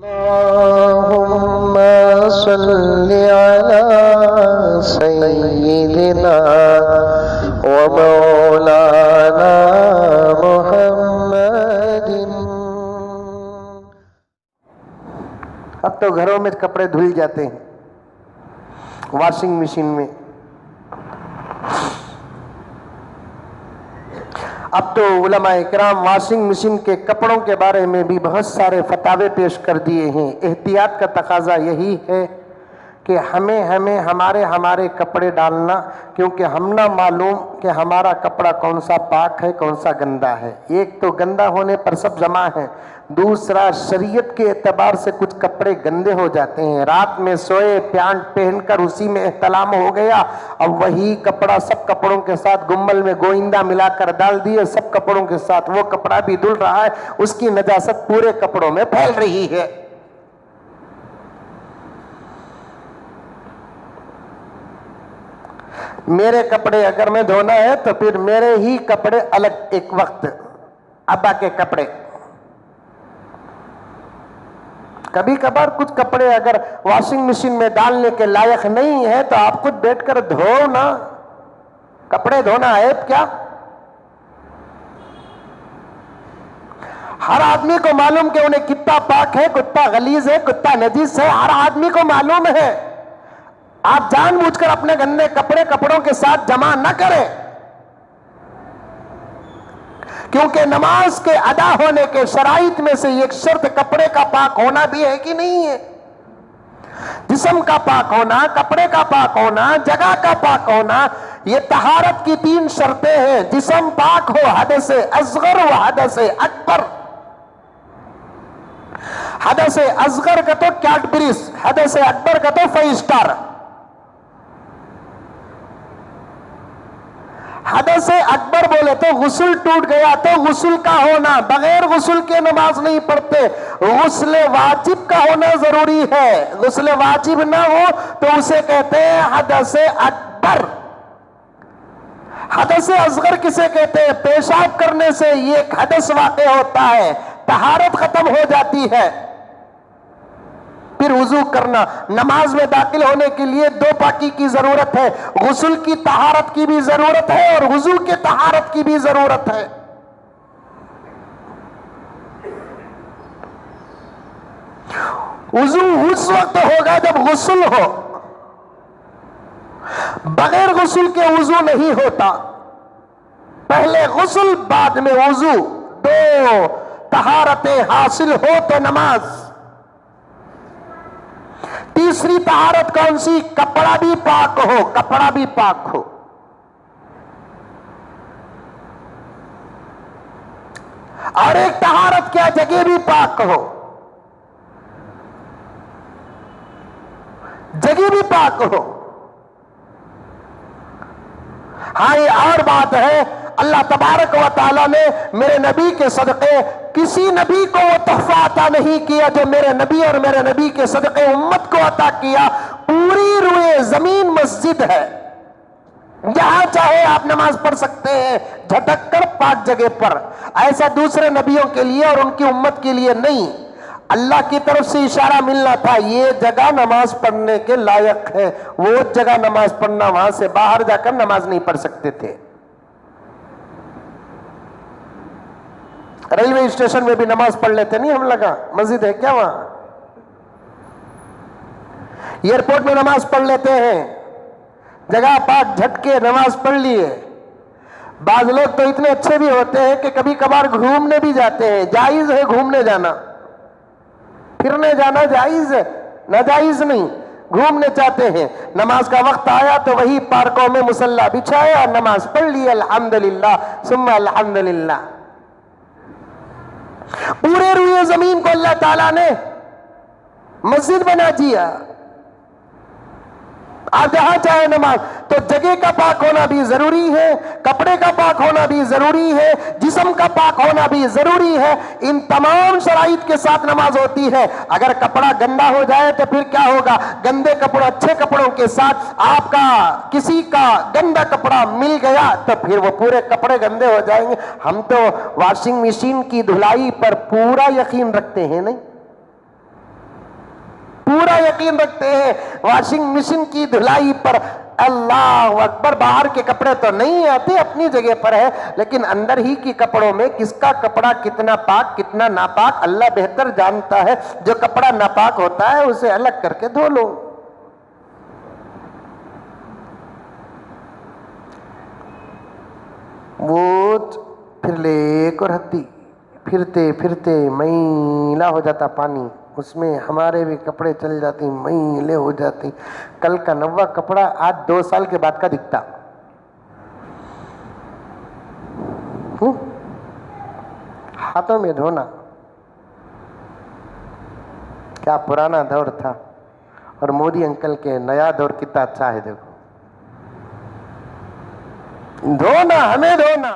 اللهم صل على سيدنا ومولانا محمد۔ اب تو گھروں میں کپڑے دھل جاتے ہیں واشنگ مشین میں، اب تو علماء کرام واشنگ مشین کے کپڑوں کے بارے میں بھی بہت سارے فتاوے پیش کر دیے ہیں۔ احتیاط کا تقاضا یہی ہے کہ ہمیں ہمارے کپڑے ڈالنا، کیونکہ ہم نہ معلوم کہ ہمارا کپڑا کون سا پاک ہے کون سا گندا ہے۔ ایک تو گندا ہونے پر سب جمع ہے، دوسرا شریعت کے اعتبار سے کچھ کپڑے گندے ہو جاتے ہیں۔ رات میں سوئے، پینٹ پہن کر اسی میں احتلام ہو گیا، اب وہی کپڑا سب کپڑوں کے ساتھ گمبل میں گوئندہ ملا کر ڈال دیے، سب کپڑوں کے ساتھ وہ کپڑا بھی دھل رہا ہے، اس کی نجاست پورے کپڑوں میں پھیل رہی ہے۔ میرے کپڑے اگر میں دھونا ہے تو پھر میرے ہی کپڑے الگ، ایک وقت ابا کے کپڑے، کبھی کبھار کچھ کپڑے اگر واشنگ مشین میں ڈالنے کے لائق نہیں ہے تو آپ خود بیٹھ کر دھو نا، کپڑے دھونا عیب کیا؟ ہر آدمی کو معلوم کہ انہیں کتا پاک ہے، کتا غلیظ ہے، کتا نجیس ہے، ہر آدمی کو معلوم ہے۔ آپ جان بوجھ کر اپنے گندے کپڑے کپڑوں کے ساتھ جمع نہ کریں، کیونکہ نماز کے ادا ہونے کے شرائط میں سے ایک شرط کپڑے کا پاک ہونا بھی ہے کہ نہیں ہے؟ جسم کا پاک ہونا، کپڑے کا پاک ہونا، جگہ کا پاک ہونا، یہ طہارت کی 3 شرطیں ہیں۔ جسم پاک ہو، حدث اصغر و حدث اکبر۔ حدث اصغر کا تو کیڈبریز، حدث اکبر کا تو 5 سٹار۔ حدث اکبر بولے تو غسل ٹوٹ گیا تو غسل کا ہونا، بغیر غسل کے نماز نہیں پڑھتے، غسل واجب کا ہونا ضروری ہے۔ غسل واجب نہ ہو تو اسے کہتے ہیں حدث اکبر۔ حدث اصغر کسے کہتے ہیں؟ پیشاب کرنے سے یہ ایک حدث واقع ہوتا ہے، طہارت ختم ہو جاتی ہے، پھر وضو کرنا۔ نماز میں داخل ہونے کے لیے 2 پاکی کی ضرورت ہے، غسل کی طہارت کی بھی ضرورت ہے اور وضو کی طہارت کی بھی ضرورت ہے۔ وضو اس وقت ہوگا جب غسل ہو، بغیر غسل کے وضو نہیں ہوتا۔ پہلے غسل بعد میں وضو، 2 طہارتیں حاصل ہو تو نماز۔ تیسری طہارت کون سی؟ کپڑا بھی پاک ہو، کپڑا بھی پاک ہو۔ اور ایک طہارت کیا؟ جگہ بھی پاک ہو، جگہ بھی پاک ہو۔ ہاں یہ اور بات ہے، اللہ تبارک و تعالیٰ نے میرے نبی کے صدقے کسی نبی کو وہ تحفہ عطا نہیں کیا جو میرے نبی اور میرے نبی کے صدقے امت کو عطا کیا۔ پوری روئے زمین مسجد ہے، جہاں چاہے آپ نماز پڑھ سکتے ہیں جھٹک کر پاک جگہ پر۔ ایسا دوسرے نبیوں کے لیے اور ان کی امت کے لیے نہیں۔ اللہ کی طرف سے اشارہ ملنا تھا یہ جگہ نماز پڑھنے کے لائق ہے، وہ جگہ نماز پڑھنا، وہاں سے باہر جا کر نماز نہیں پڑھ سکتے تھے۔ ریلوے اسٹیشن میں بھی نماز پڑھ لیتے نہیں ہم لگا، مسجد ہے کیا وہاں؟ ایئرپورٹ میں نماز پڑھ لیتے ہیں، جگہ پاک جھٹکے نماز پڑھ لیے۔ بعض لوگ تو اتنے اچھے بھی ہوتے ہیں کہ کبھی کبھار گھومنے بھی جاتے ہیں، جائز ہے گھومنے جانا، پھرنے جانا جائز ہے، ناجائز نہیں، گھومنے چاہتے ہیں۔ نماز کا وقت آیا تو وہی پارکوں میں مصلی بچھایا اور نماز پڑھ لی، الحمدللہ ثم الحمدللہ۔ پورے روئے زمین کو اللہ تعالیٰ نے مسجد بنا دیا۔ آپ جہاں چاہے نماز، تو جگہ کا پاک ہونا بھی ضروری ہے، کپڑے کا پاک ہونا بھی ضروری ہے، جسم کا پاک ہونا بھی ضروری ہے۔ ان تمام شرائط کے ساتھ نماز ہوتی ہے۔ اگر کپڑا گندا ہو جائے تو پھر کیا ہوگا؟ گندے کپڑوں اچھے کپڑوں کے ساتھ آپ کا کسی کا گندا کپڑا مل گیا تو پھر وہ پورے کپڑے گندے ہو جائیں گے۔ ہم تو واشنگ مشین کی دھلائی پر پورا یقین رکھتے ہیں، نہیں پورا یقین رکھتے ہیں واشنگ مشین کی دھلائی پر اللہ اکبر باہر کے کپڑے تو نہیں آتے، اپنی جگہ پر ہے، لیکن اندر ہی کی کپڑوں میں کس کا کپڑا کتنا پاک کتنا ناپاک اللہ بہتر جانتا ہے۔ جو کپڑا ناپاک ہوتا ہے اسے الگ کر کے دھو لو۔ بوجھ پھر لے ایک اور ہتھی، پھرتے پھرتے میلا ہو جاتا پانی، اس میں ہمارے بھی کپڑے چل جاتے میلے ہو جاتے۔ کل کا نوا کپڑا آج 2 سال کے بعد کا دکھتا۔ ہاتھوں میں دھونا کیا پرانا دور تھا، اور مودی انکل کے نیا دور کتنا اچھا ہے۔ دیکھو دھونا، ہمیں دھونا۔